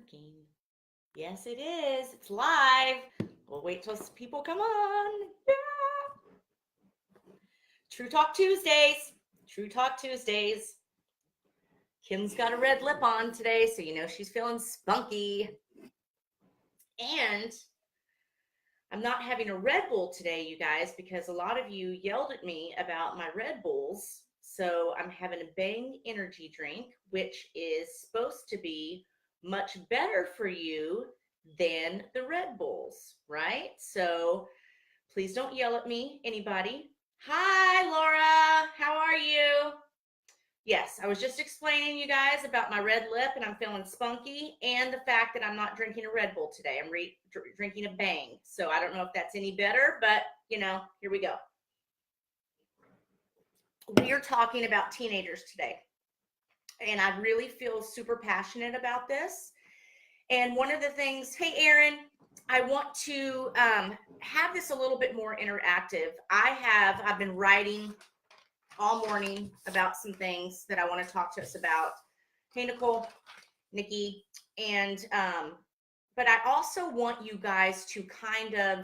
working. Yes, it is. It's live. We'll wait till people come on. Yeah. True Talk Tuesdays. True Talk Tuesdays. Kim's got a red lip on today, so you know she's feeling spunky. And I'm not having a Red Bull today, you guys, because a lot of you yelled at me about my Red Bulls. So I'm having a Bang energy drink, which is supposed to be much better for you than the Red Bulls, right? So please don't yell at me, anybody. Hi, Laura. How are you? Yes, I was just explaining you guys about my red lip and I'm feeling spunky and the fact that I'm not drinking a Red Bull today. I'm drinking a Bang. So I don't know if that's any better, but you know, here we go. We are talking about teenagers today. And I really feel super passionate about this. And one of the things, hey, Aaron, I want to have this a little bit more interactive. I've been writing all morning about some things that I want to talk to us about. Hey, Nicole, Nikki, and but I also want you guys to kind of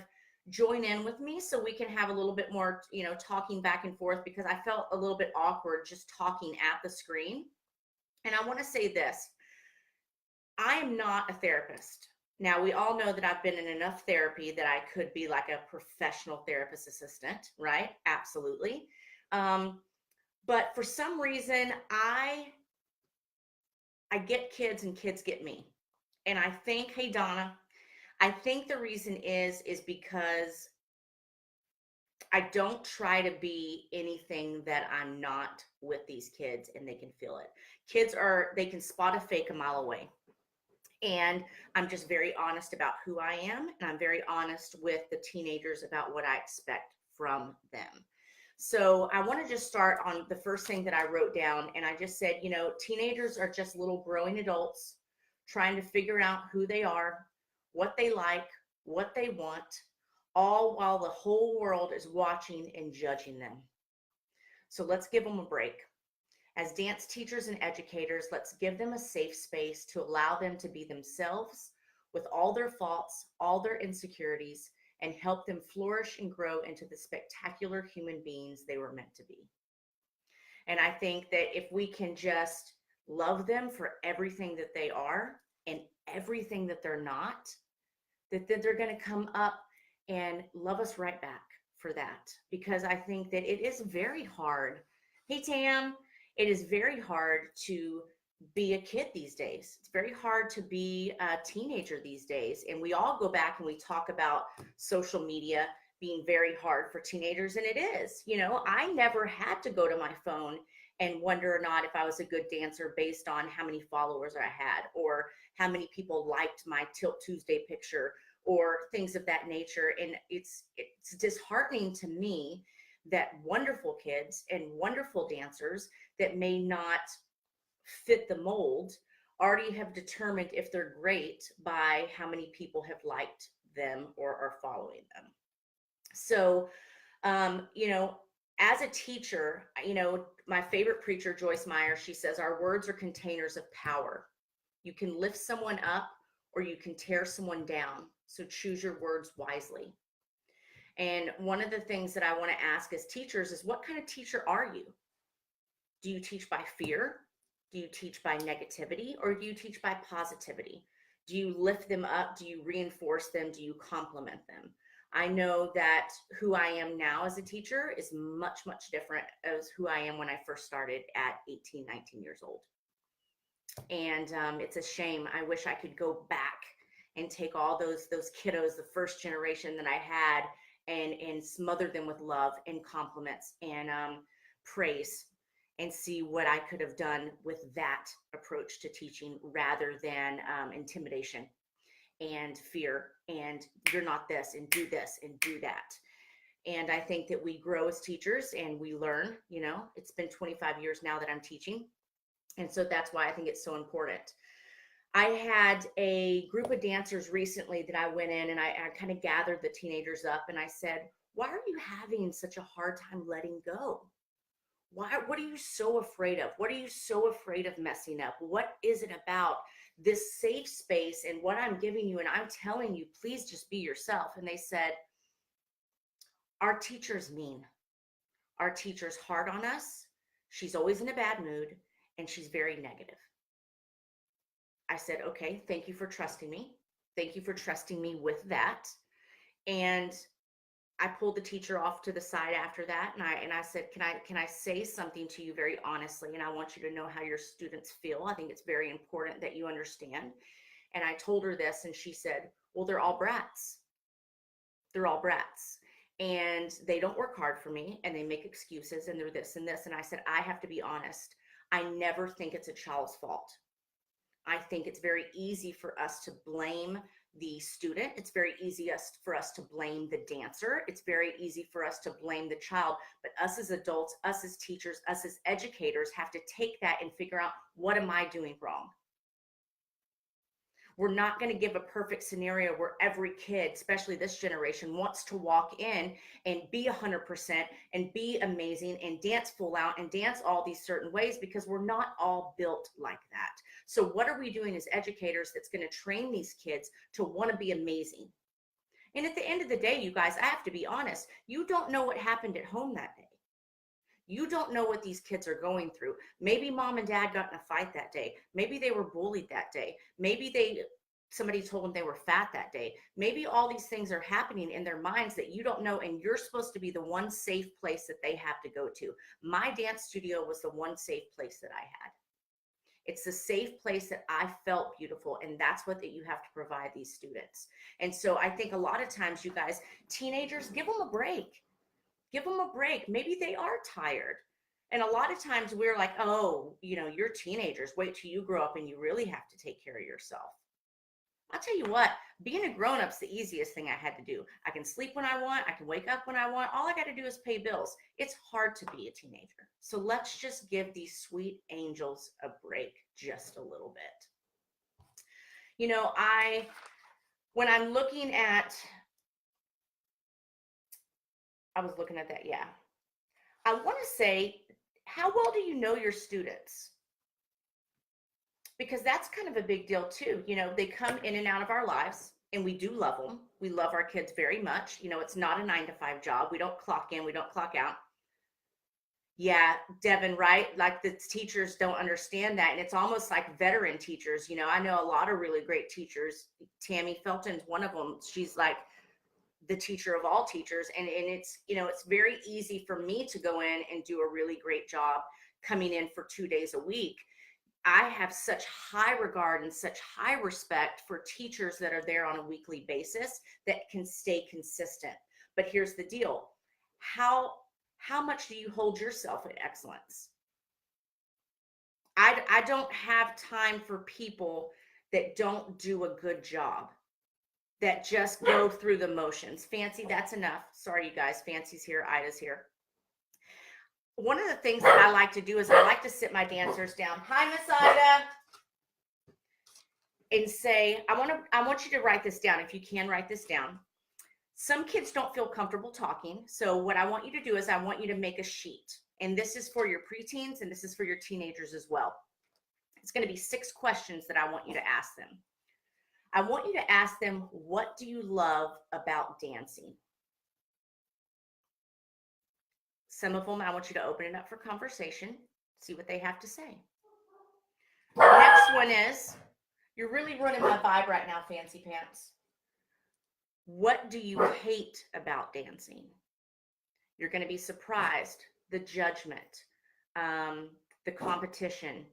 join in with me so we can have a little bit more, you know, talking back and forth because I felt a little bit awkward just talking at the screen. And I want to say this. I am not a therapist. Now, we all know that I've been in enough therapy that I could be like a professional therapist assistant, right? Absolutely. But for some reason, I get kids and kids get me. And I think, hey, Donna, I think the reason is because I don't try to be anything that I'm not with these kids and they can feel it. They can spot a fake a mile away. And I'm just very honest about who I am. And I'm very honest with the teenagers about what I expect from them. So I want to just start on the first thing that I wrote down. And I just said, you know, teenagers are just little growing adults trying to figure out who they are, what they like, what they want, all while the whole world is watching and judging them. So let's give them a break. As dance teachers and educators, let's give them a safe space to allow them to be themselves with all their faults, all their insecurities, and help them flourish and grow into the spectacular human beings they were meant to be. And I think that if we can just love them for everything that they are and everything that they're not, that they're going to come up and love us right back for that. Because I think that it is very hard. Hey, Tam, it is very hard to be a kid these days. It's very hard to be a teenager these days. And we all go back and we talk about social media being very hard for teenagers. And it is, you know, I never had to go to my phone and wonder or not if I was a good dancer based on how many followers I had or how many people liked my Tilt Tuesday picture or things of that nature. And it's disheartening to me that wonderful kids and wonderful dancers that may not fit the mold already have determined if they're great by how many people have liked them or are following them. So, you know, as a teacher, you know, my favorite preacher, Joyce Meyer, she says, our words are containers of power. You can lift someone up or you can tear someone down. So choose your words wisely. And one of the things that I want to ask as teachers is, what kind of teacher are you? Do you teach by fear? Do you teach by negativity? Or do you teach by positivity? Do you lift them up? Do you reinforce them? Do you compliment them? I know that who I am now as a teacher is much, much different as who I am when I first started at 18, 19 years old. And it's a shame. I wish I could go back and take all those kiddos, the first generation that I had, and smother them with love and compliments and praise and see what I could have done with that approach to teaching rather than intimidation and fear and you're not this and do that. And I think that we grow as teachers and we learn, you know, it's been 25 years now that I'm teaching. And so that's why I think it's so important. I had a group of dancers recently that I went in and I kind of gathered the teenagers up and I said, why are you having such a hard time letting go? What are you so afraid of? What are you so afraid of messing up? What is it about this safe space and what I'm giving you, and I'm telling you, please just be yourself. And they said, our teacher's mean. Our teacher's hard on us. She's always in a bad mood, and she's very negative. I said, okay, thank you for trusting me. Thank you for trusting me with that. And I pulled the teacher off to the side after that, and I said, can I say something to you very honestly? And I want you to know how your students feel. I think it's very important that you understand. And I told her this, and she said, well, they're all brats. They're all brats. And they don't work hard for me, and they make excuses, and they're this and this. And I said, I have to be honest. I never think it's a child's fault. I think it's very easy for us to blame the student. It's very easy for us to blame the dancer. It's very easy for us to blame the child. But us as adults, us as teachers, us as educators have to take that and figure out, what am I doing wrong? We're not going to give a perfect scenario where every kid, especially this generation, wants to walk in and be 100% and be amazing and dance full out and dance all these certain ways, because we're not all built like that. So what are we doing as educators that's going to train these kids to want to be amazing? And at the end of the day, you guys, I have to be honest, you don't know what happened at home that day. You don't know what these kids are going through. Maybe mom and dad got in a fight that day. Maybe they were bullied that day. Maybe somebody told them they were fat that day. Maybe all these things are happening in their minds that you don't know, and you're supposed to be the one safe place that they have to go to. My dance studio was the one safe place that I had. It's the safe place that I felt beautiful, and that's what that you have to provide these students. And so I think a lot of times, you guys, teenagers, give them a break. Give them a break. Maybe they are tired. And a lot of times we're like, oh, you're teenagers. Wait till you grow up and you really have to take care of yourself. I'll tell you what, being a grown-up's the easiest thing I had to do. I can sleep when I want. I can wake up when I want. All I got to do is pay bills. It's hard to be a teenager. So let's just give these sweet angels a break just a little bit. When I'm looking at, I was looking at that, yeah. I want to say, how well do you know your students? Because that's kind of a big deal too. They come in and out of our lives, and we do love them. We love our kids very much. It's not a 9-to-5 job. We don't clock in, we don't clock out. Yeah, Devin, right? Like, the teachers don't understand that. And it's almost like veteran teachers. I know a lot of really great teachers. Tammy Felton's one of them. She's like the teacher of all teachers. And it's, it's very easy for me to go in and do a really great job coming in for 2 days a week. I have such high regard and such high respect for teachers that are there on a weekly basis that can stay consistent. But here's the deal. How much do you hold yourself at excellence? I don't have time for people that don't do a good job, that just go through the motions. Fancy, that's enough. Sorry, you guys. Fancy's here. Ida's here. One of the things that I like to do is I like to sit my dancers down. Hi, Miss Ida. And say, I want you to write this down. If you can write this down. Some kids don't feel comfortable talking. So what I want you to do is I want you to make a sheet. And this is for your preteens, and this is for your teenagers as well. It's going to be 6 questions that I want you to ask them. I want you to ask them, what do you love about dancing? Some of them, I want you to open it up for conversation, see what they have to say. Next one is, you're really running my vibe right now, Fancy Pants. What do you hate about dancing? You're going to be surprised. The judgment, the competition.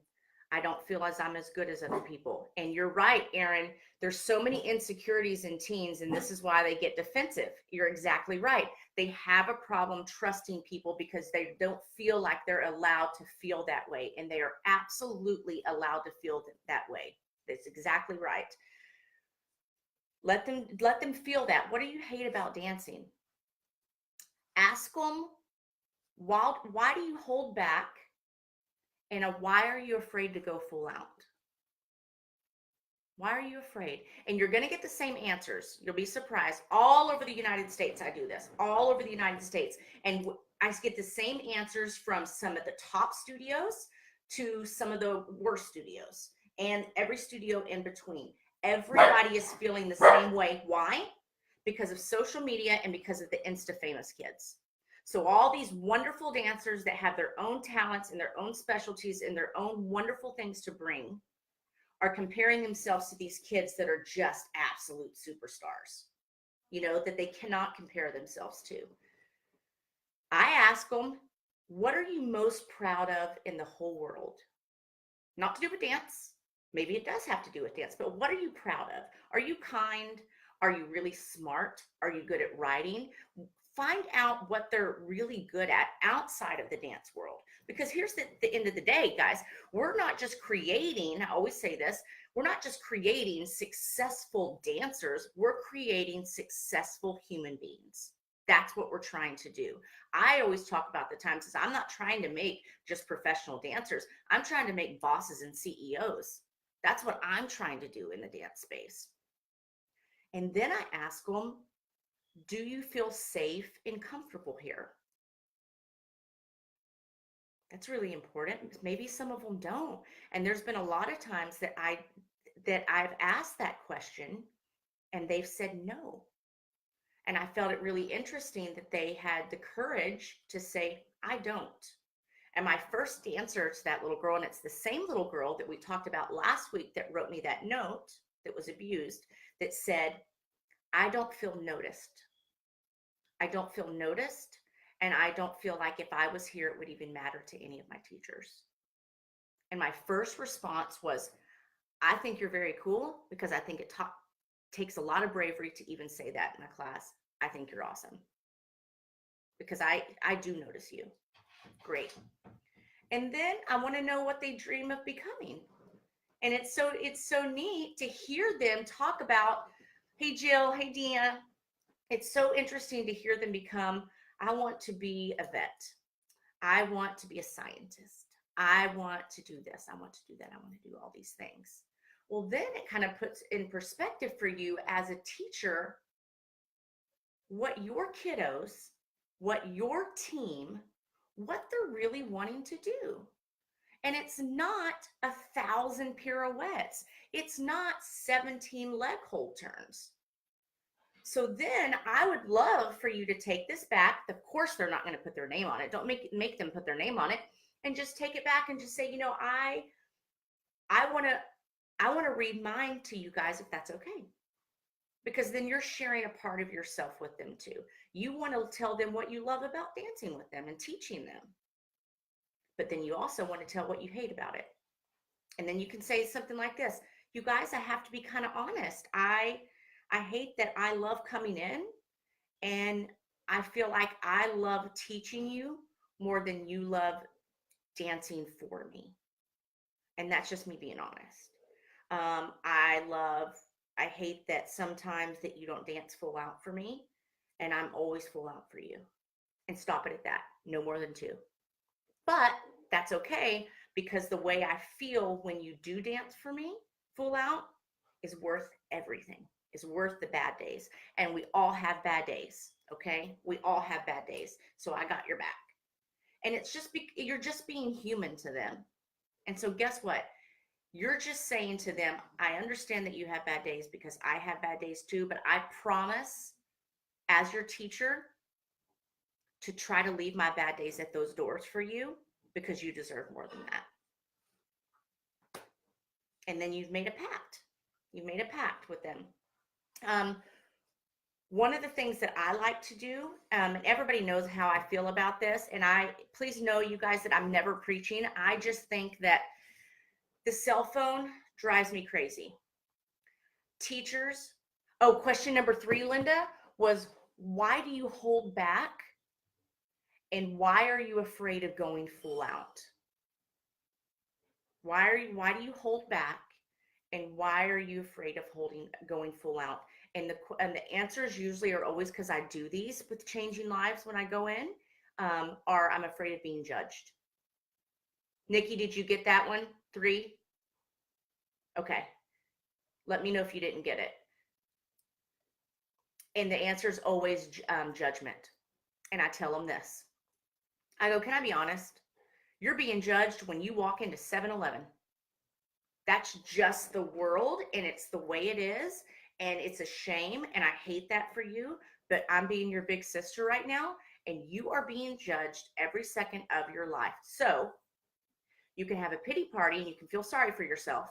I don't feel as I'm as good as other people. And you're right, Aaron. There's so many insecurities in teens, and this is why they get defensive. You're exactly right. They have a problem trusting people because they don't feel like they're allowed to feel that way. And they are absolutely allowed to feel that way. That's exactly right. Let them feel that. What do you hate about dancing? Ask them, why do you hold back? And why are you afraid to go full out? Why are you afraid? And you're going to get the same answers. You'll be surprised. All over the United States, I do this. All over the United States. And I get the same answers from some of the top studios to some of the worst studios. and every studio in between. Everybody is feeling the same way. Why? Because of social media and because of the Insta famous kids. So all these wonderful dancers that have their own talents and their own specialties and their own wonderful things to bring are comparing themselves to these kids that are just absolute superstars, that they cannot compare themselves to. I ask them, what are you most proud of in the whole world? Not to do with dance. Maybe it does have to do with dance, but what are you proud of? Are you kind? Are you really smart? Are you good at writing? Find out what they're really good at outside of the dance world. Because here's the end of the day, guys. We're not just creating, I always say this, we're not just creating successful dancers, we're creating successful human beings. That's what we're trying to do. I always talk about the times as I'm not trying to make just professional dancers. I'm trying to make bosses and CEOs. That's what I'm trying to do in the dance space. And then I ask them, do you feel safe and comfortable here? That's really important. Maybe some of them don't. And there's been a lot of times that I've asked that question and they've said no. And I felt it really interesting that they had the courage to say, I don't. And my first answer to that little girl, and it's the same little girl that we talked about last week that wrote me that note that was abused, that said, I don't feel noticed. I don't feel noticed. And I don't feel like if I was here, it would even matter to any of my teachers. And my first response was, I think you're very cool, because I think it takes a lot of bravery to even say that in a class. I think you're awesome, because I do notice you. Great. And then I want to know what they dream of becoming. And it's so neat to hear them talk about, hey, Jill, hey, Deanna. It's so interesting to hear them become, I want to be a vet. I want to be a scientist. I want to do this. I want to do that. I want to do all these things. Well, then it kind of puts in perspective for you as a teacher what your kiddos, what your team, what they're really wanting to do. And it's not 1,000 pirouettes. It's not 17 leg hold turns. So then I would love for you to take this back. Of course, they're not going to put their name on it. Don't make them put their name on it, and just take it back and just say, I want to read mine to you guys, if that's okay. Because then you're sharing a part of yourself with them too. You want to tell them what you love about dancing with them and teaching them. But then you also want to tell what you hate about it. And then you can say something like this. You guys, I have to be kind of honest. I hate that I love coming in and I feel like I love teaching you more than you love dancing for me. And that's just me being honest. I hate that sometimes that you don't dance full out for me, and I'm always full out for you. And stop it at that. No more than 2. But that's okay, because the way I feel when you do dance for me full out is worth everything. Is worth the bad days. And we all have bad days, okay? We all have bad days. So I got your back. And it's just you're just being human to them. And so guess what? You're just saying to them, I understand that you have bad days because I have bad days too, but I promise as your teacher to try to leave my bad days at those doors for you, because you deserve more than that. And then you've made a pact. You've made a pact with them. One of the things that I like to do, and everybody knows how I feel about this, and please know, you guys, that I'm never preaching. I just think that the cell phone drives me crazy. Teachers, question number 3, Linda, was why do you hold back? And why are you afraid of going full out? Why do you hold back? And why are you afraid of going full out? And the answers usually are always, because I do these with Changing Lives when I go in, are I'm afraid of being judged. Nikki, did you get that one? 3? Okay. Let me know if you didn't get it. And the answer is always judgment. And I tell them this. I go, can I be honest? You're being judged when you walk into 7-Eleven. That's just the world, and it's the way it is, and it's a shame, and I hate that for you, but I'm being your big sister right now, and you are being judged every second of your life. So you can have a pity party and you can feel sorry for yourself,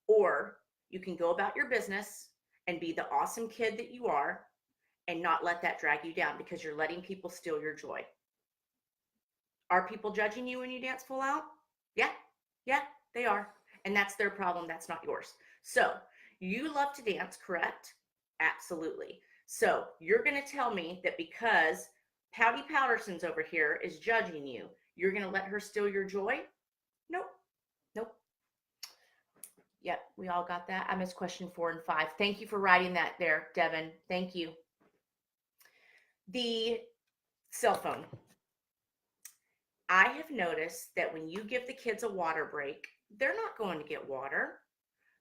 or you can go about your business and be the awesome kid that you are and not let that drag you down, because you're letting people steal your joy. Are people judging you when you dance full out? Yeah, yeah, they are. And that's their problem. That's not yours. So you love to dance, correct? Absolutely. So you're going to tell me that because Pouty Powderson's over here is judging you, you're going to let her steal your joy? Nope. Nope. Yep, we all got that. I missed question 4 and 5. Thank you for writing that there, Devin. Thank you. The cell phone. I have noticed that when you give the kids a water break, they're not going to get water.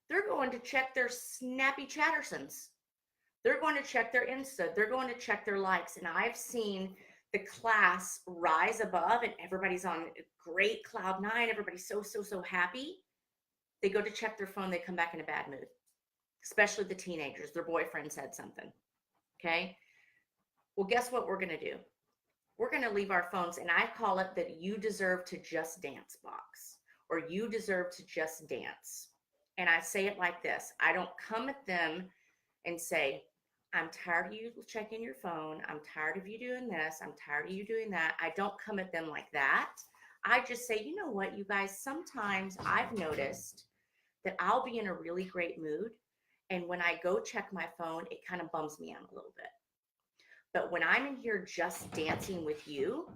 They're going to check their Snappy Chattersons. They're going to check their Insta. They're going to check their likes. And I've seen the class rise above and everybody's on great cloud nine. Everybody's so happy. They go to check their phone. They come back in a bad mood, especially the teenagers. Their boyfriend said something. Okay. Well, guess what we're going to do? We're going to leave our phones, and I call it that you deserve to just dance box, or you deserve to just dance. And I say it like this. I don't come at them and say, I'm tired of you checking your phone. I'm tired of you doing this. I'm tired of you doing that. I don't come at them like that. I just say, you know what, you guys, sometimes I've noticed that I'll be in a really great mood, and when I go check my phone, it kind of bums me out a little bit. But when I'm in here just dancing with you,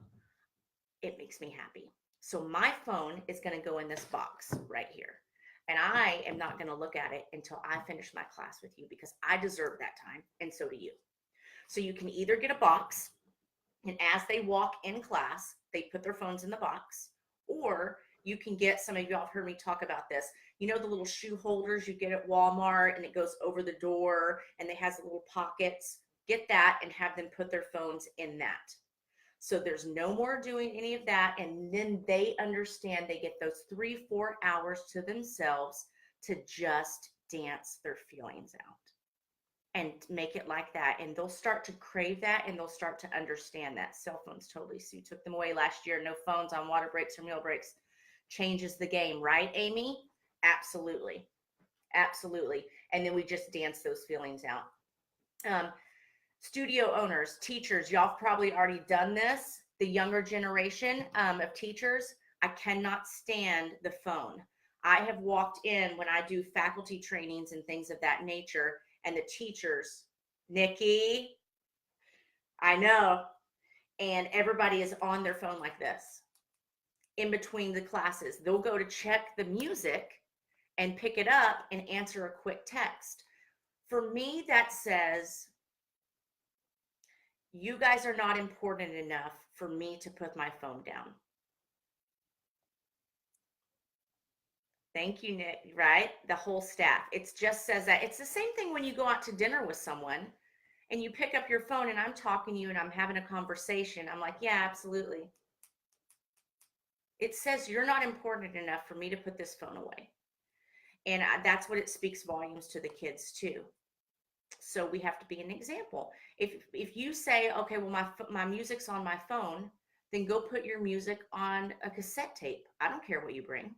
it makes me happy. So my phone is going to go in this box right here. And I am not going to look at it until I finish my class with you, because I deserve that time, and so do you. So you can either get a box, and as they walk in class, they put their phones in the box, or you can get, some of y'all have heard me talk about this, you know, the little shoe holders you get at Walmart, and it goes over the door and it has little pockets. Get that and have them put their phones in that. So there's no more doing any of that. And then they understand they get those 3-4 hours to themselves to just dance their feelings out and make it like that. And they'll start to crave that, and they'll start to understand that. Cell phones, totally. So you took them away last year. No phones on water breaks or meal breaks. Changes the game, right, Amy? Absolutely. Absolutely. And then we just dance those feelings out. Studio owners, teachers, y'all have probably already done this. The younger generation of teachers, I cannot stand the phone. I have walked in when I do faculty trainings and things of that nature, and the teachers, Nikki, I know, and everybody is on their phone like this in between the classes. They'll go to check the music and pick it up and answer a quick text. For me, that says, you guys are not important enough for me to put my phone down. Thank you, Nick, right? The whole staff. It just says that. It's the same thing when you go out to dinner with someone and you pick up your phone, and I'm talking to you and I'm having a conversation. I'm like, yeah, absolutely. It says you're not important enough for me to put this phone away. And that's what it speaks volumes to the kids too. So we have to be an example. If you say, okay, well, my music's on my phone, then go put your music on a cassette tape. I don't care what you bring.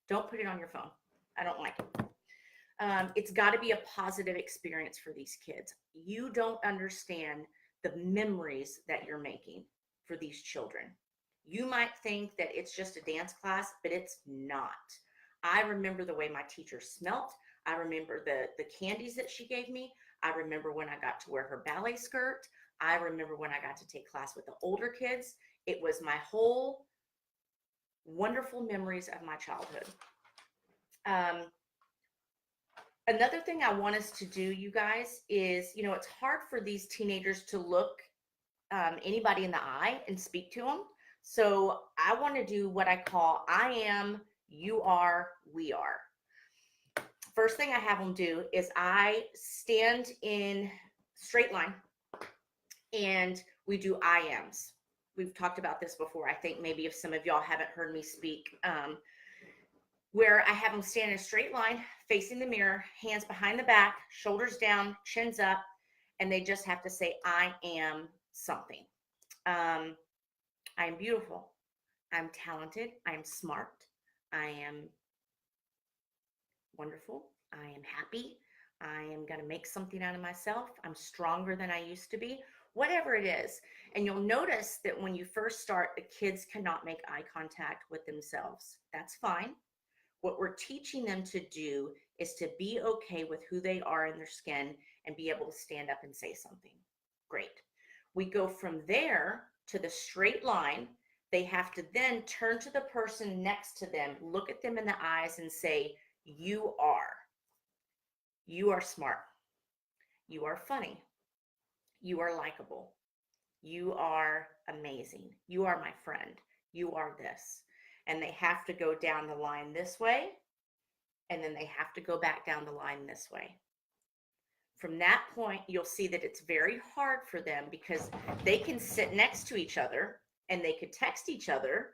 Don't put it on your phone. I don't like it. It's got to be a positive experience for these kids. You don't understand the memories that you're making for these children. You might think that it's just a dance class, but it's not. I remember the way my teacher smelt. I remember the candies that she gave me. I remember when I got to wear her ballet skirt. I remember when I got to take class with the older kids. It was my whole wonderful memories of my childhood. Another thing I want us to do, you guys, is, you know, it's hard for these teenagers to look anybody in the eye and speak to them. So I want to do what I call I am, you are, we are. First thing I have them do is I stand in straight line and we do I ams. We've talked about this before. I think maybe if some of y'all haven't heard me speak, where I have them stand in a straight line, facing the mirror, hands behind the back, shoulders down, chins up, and they just have to say, I am something. Um, I am beautiful. I'm talented. I am smart. I am wonderful. I am happy. I am going to make something out of myself. I'm stronger than I used to be, whatever it is. And you'll notice that when you first start, the kids cannot make eye contact with themselves. That's fine. What we're teaching them to do is to be okay with who they are in their skin and be able to stand up and say something. Great. We go from there to the straight line. They have to then turn to the person next to them, look at them in the eyes, and say, You are. You are smart. You are funny. You are likable. You are amazing. You are my friend. You are this. And they have to go down the line this way, and then they have to go back down the line this way. From that point, you'll see that it's very hard for them because they can sit next to each other and they could text each other,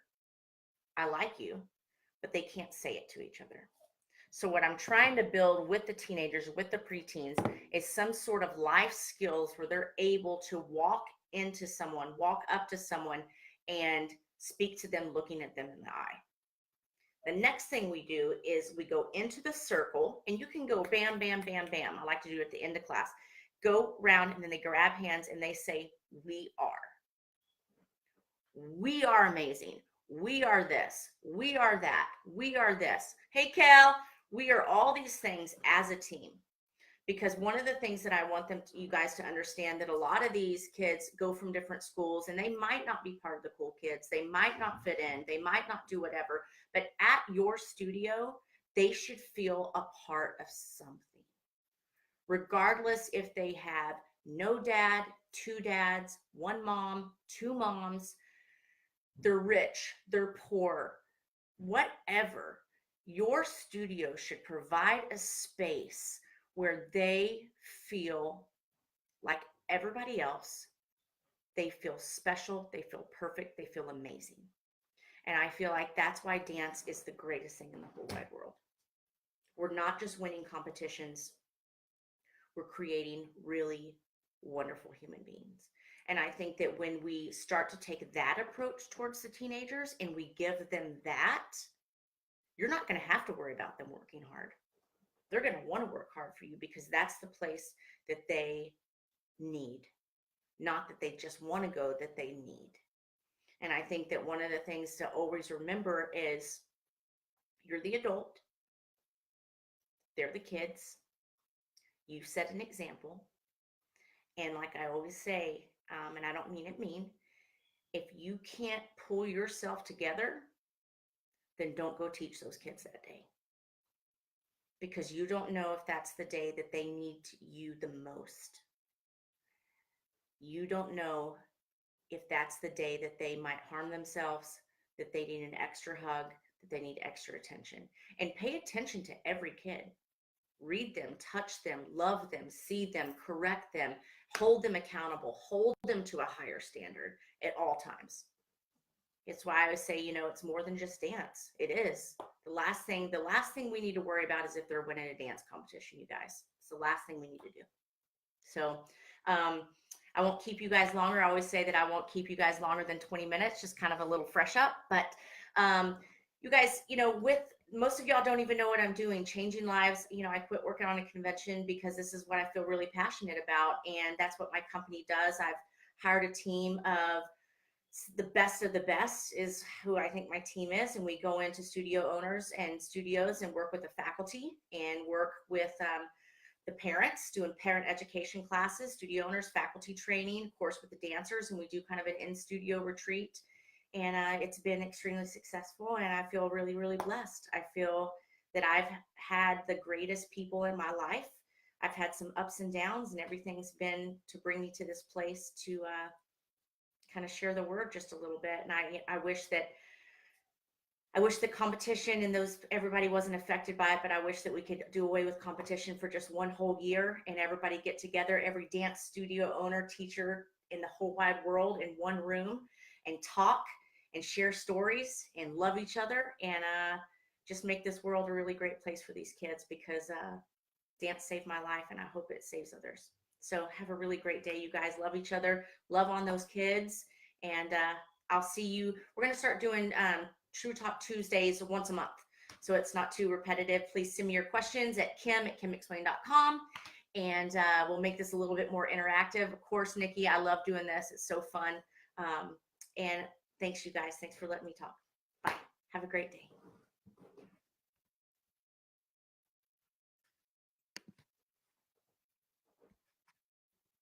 I like you, but they can't say it to each other. So what I'm trying to build with the teenagers, with the preteens, is some sort of life skills where they're able to walk into someone, walk up to someone, and speak to them looking at them in the eye. The next thing we do is we go into the circle, and you can go bam, bam, bam, bam. I like to do it at the end of class. Go round, and then they grab hands, and they say, we are. We are amazing. We are this. We are that. We are this. Hey, Cal, we are all these things as a team. Because one of the things that I want you guys to understand, that a lot of these kids go from different schools and they might not be part of the cool kids. They might not fit in. They might not do whatever. But at your studio, they should feel a part of something. Regardless if they have no dad, two dads, one mom, two moms, they're rich, they're poor, whatever. Your studio should provide a space where they feel like everybody else. They feel special, they feel perfect, they feel amazing. And I feel like that's why dance is the greatest thing in the whole wide world. We're not just winning competitions, we're creating really wonderful human beings. And I think that when we start to take that approach towards the teenagers and we give them that, you're not going to have to worry about them working hard. They're going to want to work hard for you because that's the place that they need, not that they just want to go, that they need. And I think that one of the things to always remember is you're the adult, they're the kids, you set an example. And like I always say, and I don't mean it mean, if you can't pull yourself together, then don't go teach those kids that day. Because you don't know if that's the day that they need you the most. You don't know if that's the day that they might harm themselves, that they need an extra hug, that they need extra attention. And pay attention to every kid. Read them, touch them, love them, see them, correct them, hold them accountable, hold them to a higher standard at all times. It's why I always say, it's more than just dance. It is. The last thing we need to worry about is if they're winning a dance competition, you guys. It's the last thing we need to do. So I won't keep you guys longer. I always say that I won't keep you guys longer than 20 minutes, just kind of a little fresh up. But you guys, with most of y'all don't even know what I'm doing, changing lives. I quit working on a convention because this is what I feel really passionate about. And that's what my company does. I've hired a team of the best of the best is who I think my team is. And we go into studio owners and studios and work with the faculty and work with the parents, doing parent education classes, studio owners, faculty training, of course, with the dancers. And we do kind of an in-studio retreat. And it's been extremely successful. And I feel really, really blessed. I feel that I've had the greatest people in my life. I've had some ups and downs, and everything's been to bring me to this place to kind of share the word just a little bit. And I wish the competition and everybody wasn't affected by it, but I wish that we could do away with competition for just one whole year and everybody get together, every dance studio owner, teacher in the whole wide world in one room and talk and share stories and love each other and just make this world a really great place for these kids, because dance saved my life, and I hope it saves others. So have a really great day, you guys. Love each other, love on those kids, and I'll see you. We're going to start doing True Talk Tuesdays once a month, so it's not too repetitive. Please send me your questions at kim@kimexplained.com, and we'll make this a little bit more interactive. Of course, Nikki, I love doing this. It's so fun. And thanks, you guys. Thanks for letting me talk. Bye. Have a great day.